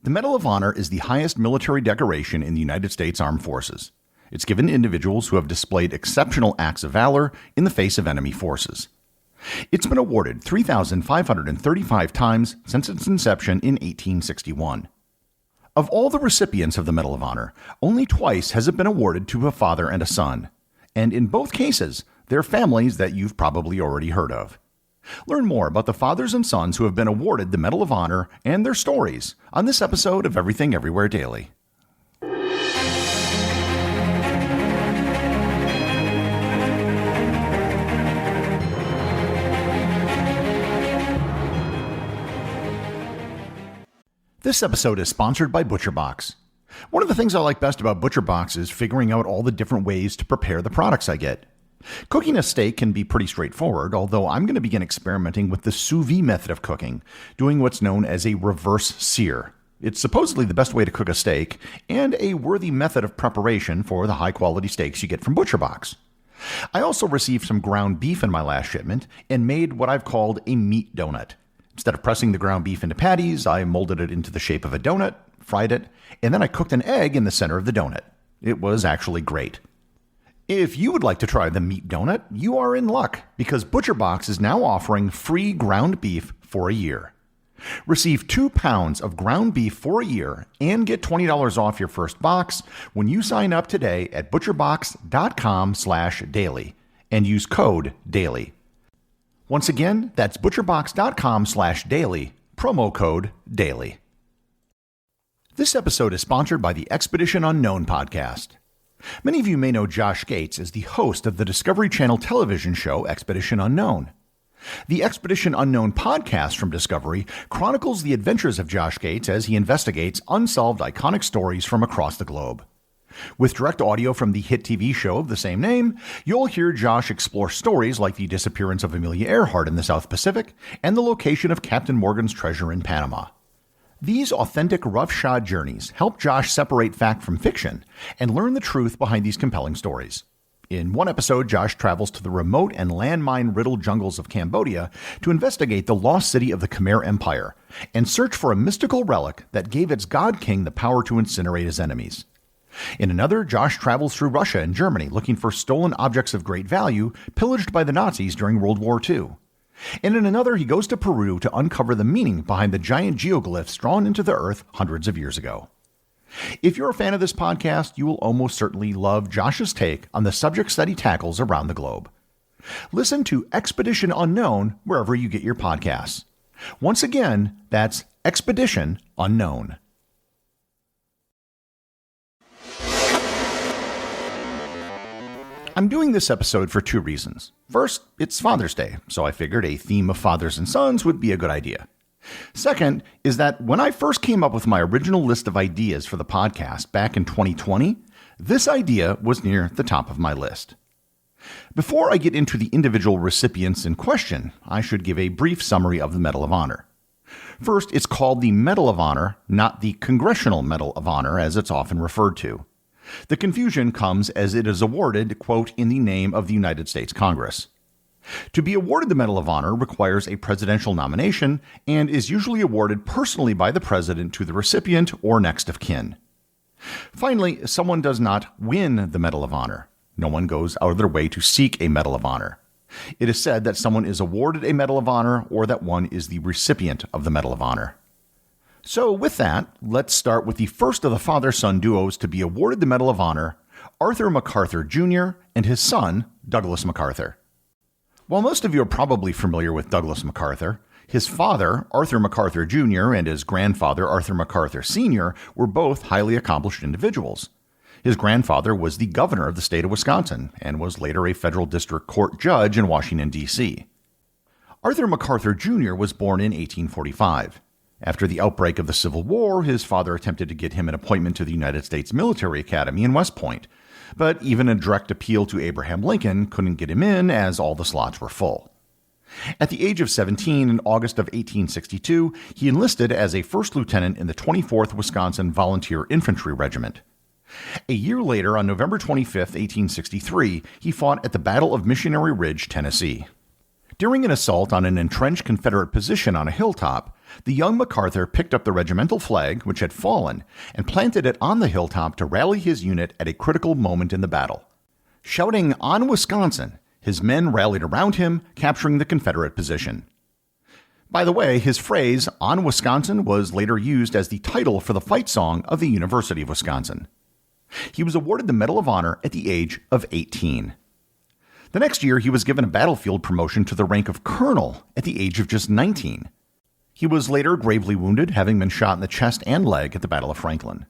The Medal of Honor is the highest military decoration in the United States Armed Forces. It's given to individuals who have displayed exceptional acts of valor in the face of enemy forces. It's been awarded 3,535 times since its inception in 1861. Of all the recipients of the Medal of Honor, only twice has it been awarded to a father and a son. And in both cases, they're families that you've probably already heard of. Learn more about the fathers and sons who have been awarded the Medal of Honor and their stories on this episode of Everything Everywhere Daily. This episode is sponsored by ButcherBox. One of the things I like best about ButcherBox is figuring out all the different ways to prepare the products I get. Cooking a steak can be pretty straightforward, although I'm going to begin experimenting with the sous vide method of cooking, doing what's known as a reverse sear. It's supposedly the best way to cook a steak, and a worthy method of preparation for the high-quality steaks you get from ButcherBox. I also received some ground beef in my last shipment, and made what I've called a meat donut. Instead of pressing the ground beef into patties, I molded it into the shape of a donut, fried it, and then I cooked an egg in the center of the donut. It was actually great. If you would like to try the meat donut, you are in luck, because ButcherBox is now offering free ground beef for a year. Receive 2 pounds of ground beef for a year and get $20 off your first box when you sign up today at butcherbox.com/daily and use code DAILY. Once again, that's butcherbox.com/daily, promo code DAILY. This episode is sponsored by the Expedition Unknown podcast. Many of you may know Josh Gates as the host of the Discovery Channel television show Expedition Unknown. The Expedition Unknown podcast from Discovery chronicles the adventures of Josh Gates as he investigates unsolved iconic stories from across the globe. With direct audio from the hit TV show of the same name, you'll hear Josh explore stories like the disappearance of Amelia Earhart in the South Pacific and the location of Captain Morgan's treasure in Panama. These authentic roughshod journeys help Josh separate fact from fiction and learn the truth behind these compelling stories. In one episode, Josh travels to the remote and landmine-riddled jungles of Cambodia to investigate the lost city of the Khmer Empire and search for a mystical relic that gave its god king the power to incinerate his enemies. In another, Josh travels through Russia and Germany looking for stolen objects of great value pillaged by the Nazis during World War II. And in another, he goes to Peru to uncover the meaning behind the giant geoglyphs drawn into the earth hundreds of years ago. If you're a fan of this podcast, you will almost certainly love Josh's take on the subjects that he tackles around the globe. Listen to Expedition Unknown wherever you get your podcasts. Once again, that's Expedition Unknown. I'm doing this episode for 2 reasons. First, it's Father's Day, so I figured a theme of fathers and sons would be a good idea. Second is that when I first came up with my original list of ideas for the podcast back in 2020, this idea was near the top of my list. Before I get into the individual recipients in question, I should give a brief summary of the Medal of Honor. First, it's called the Medal of Honor, not the Congressional Medal of Honor as it's often referred to. The confusion comes as it is awarded, quote, in the name of the United States Congress. To be awarded the Medal of Honor requires a presidential nomination and is usually awarded personally by the president to the recipient or next of kin. Finally, someone does not win the Medal of Honor. No one goes out of their way to seek a Medal of Honor. It is said that someone is awarded a Medal of Honor or that one is the recipient of the Medal of Honor. So with that, let's start with the first of the father-son duos to be awarded the Medal of Honor, Arthur MacArthur Jr. and his son, Douglas MacArthur. While most of you are probably familiar with Douglas MacArthur, his father, Arthur MacArthur Jr., and his grandfather, Arthur MacArthur Sr., were both highly accomplished individuals. His grandfather was the governor of the state of Wisconsin and was later a federal district court judge in Washington, D.C. Arthur MacArthur Jr. was born in 1845. After the outbreak of the Civil War, his father attempted to get him an appointment to the United States Military Academy in West Point, but even a direct appeal to Abraham Lincoln couldn't get him in as all the slots were full. At the age of 17 in August of 1862, he enlisted as a first lieutenant in the 24th Wisconsin Volunteer Infantry Regiment. A year later, on November 25, 1863, he fought at the Battle of Missionary Ridge, Tennessee. During an assault on an entrenched Confederate position on a hilltop, The young MacArthur picked up the regimental flag, which had fallen, and planted it on the hilltop to rally his unit at a critical moment in the battle. Shouting, "On Wisconsin!" his men rallied around him, capturing the Confederate position. By the way, his phrase, "On Wisconsin," was later used as the title for the fight song of the University of Wisconsin. He was awarded the Medal of Honor at the age of 18. The next year, he was given a battlefield promotion to the rank of colonel at the age of just 19. He was later gravely wounded, having been shot in the chest and leg at the Battle of Franklin.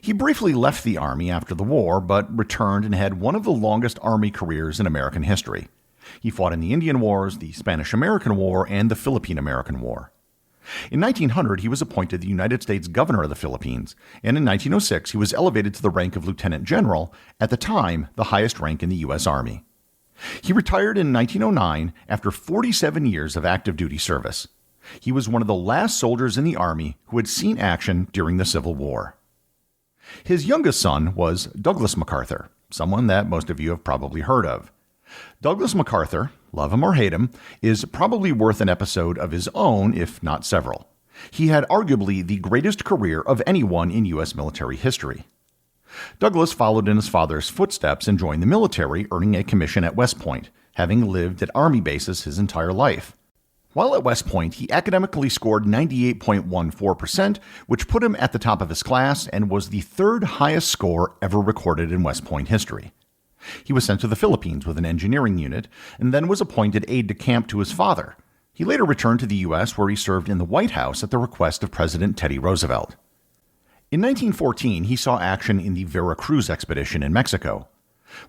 He briefly left the Army after the war, but returned and had one of the longest Army careers in American history. He fought in the Indian Wars, the Spanish-American War, and the Philippine-American War. In 1900, he was appointed the United States Governor of the Philippines, and in 1906, he was elevated to the rank of Lieutenant General, at the time the highest rank in the U.S. Army. He retired in 1909 after 47 years of active duty service. He was one of the last soldiers in the Army who had seen action during the Civil War. His youngest son was Douglas MacArthur, someone that most of you have probably heard of. Douglas MacArthur, love him or hate him, is probably worth an episode of his own, if not several. He had arguably the greatest career of anyone in U.S. military history. Douglas followed in his father's footsteps and joined the military, earning a commission at West Point, having lived at Army bases his entire life. While at West Point, he academically scored 98.14%, which put him at the top of his class and was the third highest score ever recorded in West Point history. He was sent to the Philippines with an engineering unit and then was appointed aide-de-camp to his father. He later returned to the U.S., where he served in the White House at the request of President Teddy Roosevelt. In 1914, he saw action in the Veracruz expedition in Mexico.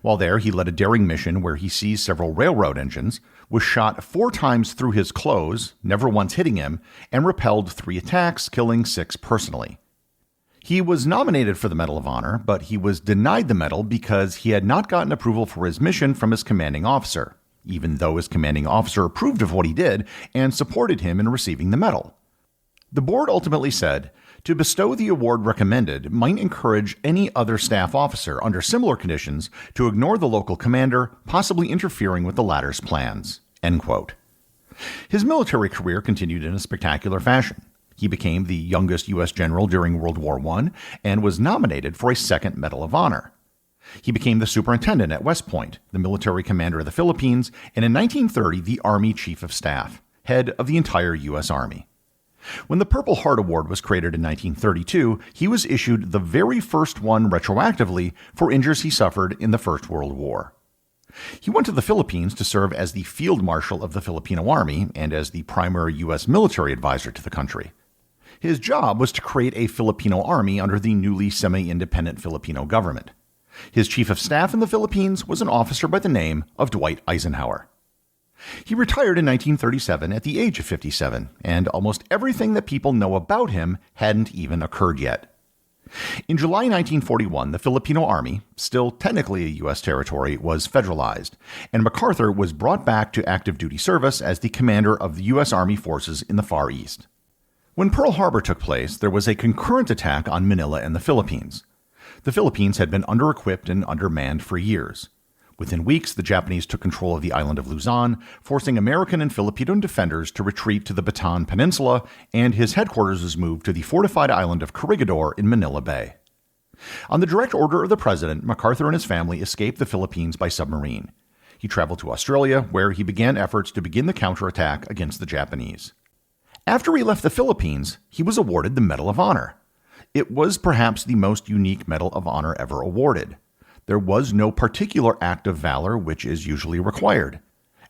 While there, he led a daring mission where he seized several railroad engines, was shot 4 times through his clothes, never once hitting him, and repelled 3 attacks, killing 6 personally. He was nominated for the Medal of Honor, but he was denied the medal because he had not gotten approval for his mission from his commanding officer, even though his commanding officer approved of what he did and supported him in receiving the medal. The board ultimately said, to bestow the award recommended might encourage any other staff officer under similar conditions to ignore the local commander, possibly interfering with the latter's plans. End quote. His military career continued in a spectacular fashion. He became the youngest U.S. general during World War I and was nominated for a second Medal of Honor. He became the superintendent at West Point, the military commander of the Philippines, and in 1930 the Army Chief of Staff, head of the entire U.S. Army. When the Purple Heart Award was created in 1932, he was issued the very first one retroactively for injuries he suffered in the First World War. He went to the Philippines to serve as the Field Marshal of the Filipino Army and as the primary U.S. military advisor to the country. His job was to create a Filipino army under the newly semi-independent Filipino government. His chief of staff in the Philippines was an officer by the name of Dwight Eisenhower. He retired in 1937 at the age of 57, and almost everything that people know about him hadn't even occurred yet. In July 1941, the Filipino Army, still technically a U.S. territory, was federalized, and MacArthur was brought back to active duty service as the commander of the U.S. Army forces in the Far East. When Pearl Harbor took place, there was a concurrent attack on Manila and the Philippines. The Philippines had been under-equipped and undermanned for years. Within weeks, the Japanese took control of the island of Luzon, forcing American and Filipino defenders to retreat to the Bataan Peninsula, and his headquarters was moved to the fortified island of Corregidor in Manila Bay. On the direct order of the president, MacArthur and his family escaped the Philippines by submarine. He traveled to Australia, where he began efforts to begin the counterattack against the Japanese. After he left the Philippines, he was awarded the Medal of Honor. It was perhaps the most unique Medal of Honor ever awarded. There was no particular act of valor which is usually required.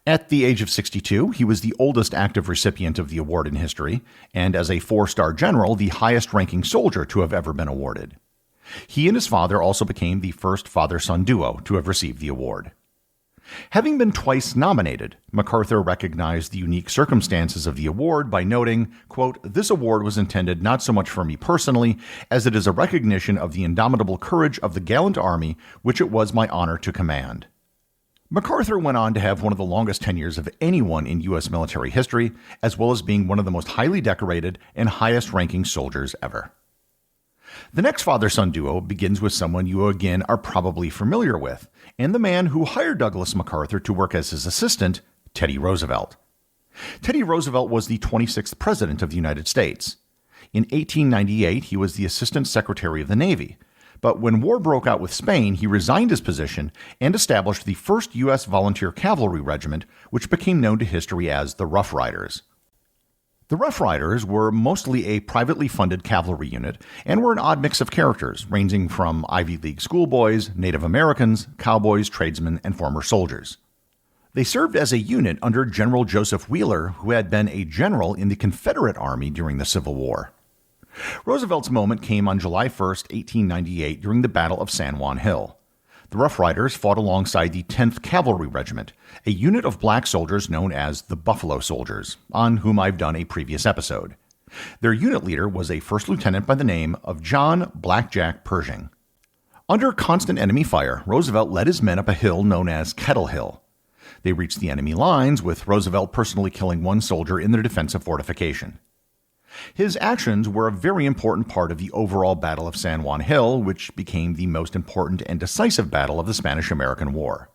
At the age of 62, he was the oldest active recipient of the award in history, and as a 4-star general, the highest-ranking soldier to have ever been awarded. He and his father also became the first father-son duo to have received the award. Having been twice nominated, MacArthur recognized the unique circumstances of the award by noting, quote, "This award was intended not so much for me personally, as it is a recognition of the indomitable courage of the gallant army which it was my honor to command." MacArthur went on to have one of the longest tenures of anyone in U.S. military history, as well as being one of the most highly decorated and highest-ranking soldiers ever. The next father-son duo begins with someone you again are probably familiar with, and the man who hired Douglas MacArthur to work as his assistant, Teddy Roosevelt. Teddy Roosevelt was the 26th President of the United States. In 1898, he was the Assistant Secretary of the Navy, but when war broke out with Spain, he resigned his position and established the first U.S. Volunteer Cavalry Regiment, which became known to history as the Rough Riders. The Rough Riders were mostly a privately funded cavalry unit and were an odd mix of characters, ranging from Ivy League schoolboys, Native Americans, cowboys, tradesmen, and former soldiers. They served as a unit under General Joseph Wheeler, who had been a general in the Confederate Army during the Civil War. Roosevelt's moment came on July 1, 1898, during the Battle of San Juan Hill. The Rough Riders fought alongside the 10th Cavalry Regiment, a unit of black soldiers known as the Buffalo Soldiers, on whom I've done a previous episode. Their unit leader was a first lieutenant by the name of John Blackjack Pershing. Under constant enemy fire, Roosevelt led his men up a hill known as Kettle Hill. They reached the enemy lines, with Roosevelt personally killing one soldier in their defensive fortification. His actions were a very important part of the overall Battle of San Juan Hill, which became the most important and decisive battle of the Spanish-American War.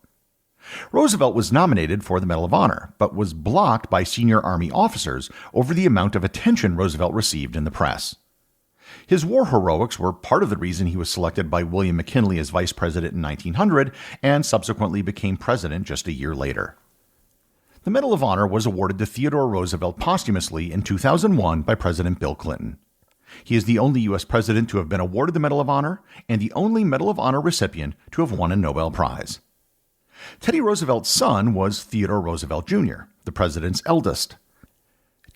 Roosevelt was nominated for the Medal of Honor, but was blocked by senior Army officers over the amount of attention Roosevelt received in the press. His war heroics were part of the reason he was selected by William McKinley as vice president in 1900 and subsequently became president just a year later. The Medal of Honor was awarded to Theodore Roosevelt posthumously in 2001 by President Bill Clinton. He is the only U.S. president to have been awarded the Medal of Honor and the only Medal of Honor recipient to have won a Nobel Prize. Teddy Roosevelt's son was Theodore Roosevelt Jr., the president's eldest.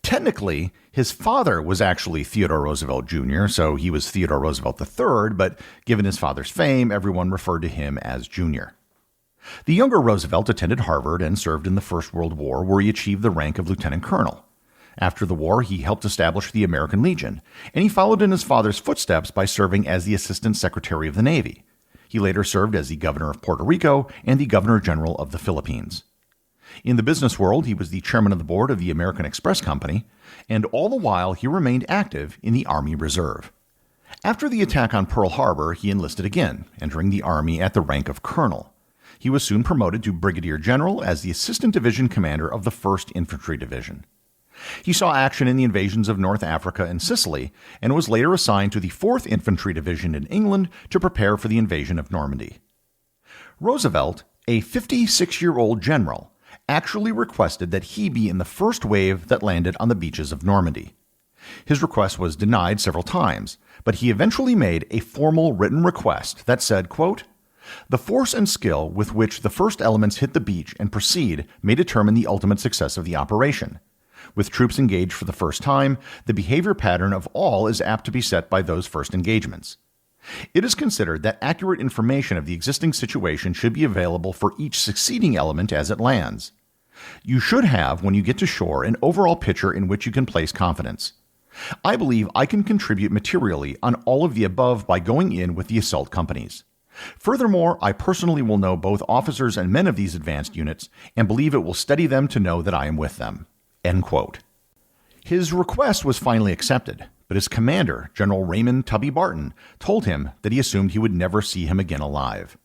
Technically, his father was actually Theodore Roosevelt Jr., so he was Theodore Roosevelt III, but given his father's fame, everyone referred to him as Jr. The younger Roosevelt attended Harvard and served in the First World War, where he achieved the rank of lieutenant colonel. After the war, he helped establish the American Legion, and he followed in his father's footsteps by serving as the Assistant Secretary of the Navy. He later served as the governor of Puerto Rico and the governor general of the Philippines. In the business world, he was the chairman of the board of the American Express Company, and all the while he remained active in the Army Reserve. After the attack on Pearl Harbor, he enlisted again, entering the Army at the rank of colonel. He was soon promoted to brigadier general as the assistant division commander of the 1st Infantry Division. He saw action in the invasions of North Africa and Sicily, and was later assigned to the 4th Infantry Division in England to prepare for the invasion of Normandy. Roosevelt, a 56-year-old general, actually requested that he be in the first wave that landed on the beaches of Normandy. His request was denied several times, but he eventually made a formal written request that said, quote, "The force and skill with which the first elements hit the beach and proceed may determine the ultimate success of the operation. With troops engaged for the first time, the behavior pattern of all is apt to be set by those first engagements. It is considered that accurate information of the existing situation should be available for each succeeding element as it lands. You should have, when you get to shore, an overall picture in which you can place confidence. I believe I can contribute materially on all of the above by going in with the assault companies. Furthermore, I personally will know both officers and men of these advanced units and believe it will steady them to know that I am with them." End quote. His request was finally accepted, but his commander, General Raymond Tubby Barton, told him that he assumed he would never see him again alive.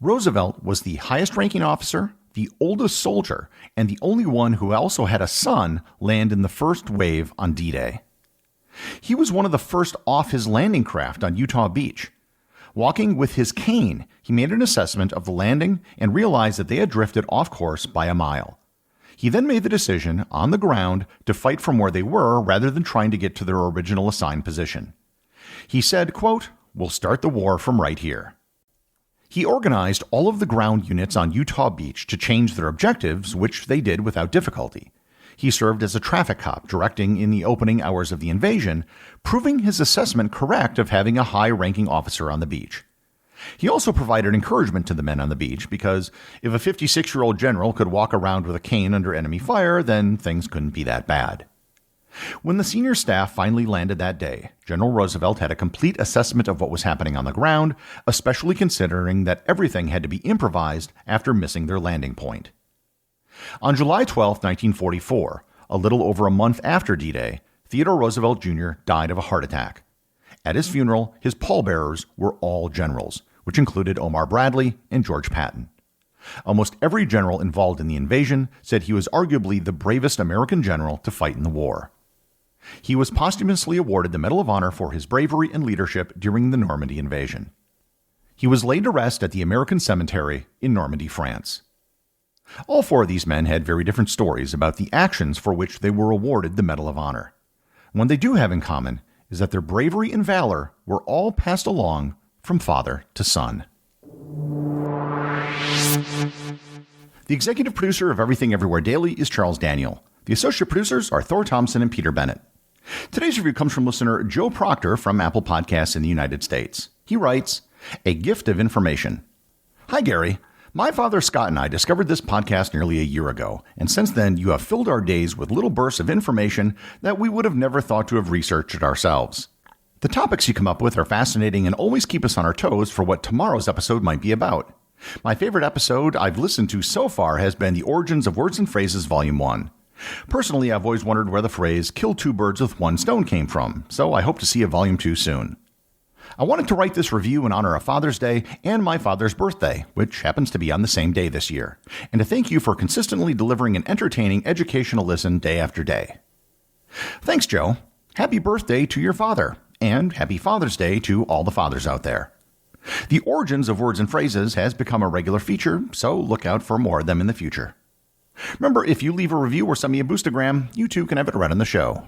Roosevelt was the highest-ranking officer, the oldest soldier, and the only one who also had a son land in the first wave on D-Day. He was one of the first off his landing craft on Utah Beach. Walking with his cane, he made an assessment of the landing and realized that they had drifted off course by a mile. He then made the decision, on the ground, to fight from where they were rather than trying to get to their original assigned position. He said, quote, "We'll start the war from right here." He organized all of the ground units on Utah Beach to change their objectives, which they did without difficulty. He served as a traffic cop, directing in the opening hours of the invasion, proving his assessment correct of having a high-ranking officer on the beach. He also provided encouragement to the men on the beach, because if a 56-year-old general could walk around with a cane under enemy fire, then things couldn't be that bad. When the senior staff finally landed that day, General Roosevelt had a complete assessment of what was happening on the ground, especially considering that everything had to be improvised after missing their landing point. On July 12, 1944, a little over a month after D-Day, Theodore Roosevelt Jr. died of a heart attack. At his funeral, his pallbearers were all generals, which included Omar Bradley and George Patton. Almost every general involved in the invasion said he was arguably the bravest American general to fight in the war. He was posthumously awarded the Medal of Honor for his bravery and leadership during the Normandy invasion. He was laid to rest at the American Cemetery in Normandy, France. All four of these men had very different stories about the actions for which they were awarded the Medal of Honor. What they do have in common is that their bravery and valor were all passed along from father to son. The executive producer of Everything Everywhere Daily is Charles Daniel. The associate producers are Thor Thompson and Peter Bennett. Today's review comes from listener Joe Proctor from Apple Podcasts in the United States. He writes, "A gift of information. Hi, Gary. My father Scott and I discovered this podcast nearly a year ago, and since then you have filled our days with little bursts of information that we would have never thought to have researched ourselves. The topics you come up with are fascinating and always keep us on our toes for what tomorrow's episode might be about. My favorite episode I've listened to so far has been The Origins of Words and Phrases Volume 1. Personally, I've always wondered where the phrase, kill two birds with one stone came from, so I hope to see a Volume 2 soon. I wanted to write this review in honor of Father's Day and my father's birthday, which happens to be on the same day this year, and to thank you for consistently delivering an entertaining, educational listen day after day." Thanks, Joe. Happy birthday to your father, and happy Father's Day to all the fathers out there. The Origins of Words and Phrases has become a regular feature, so look out for more of them in the future. Remember, if you leave a review or send me a boostagram, you too can have it read on the show.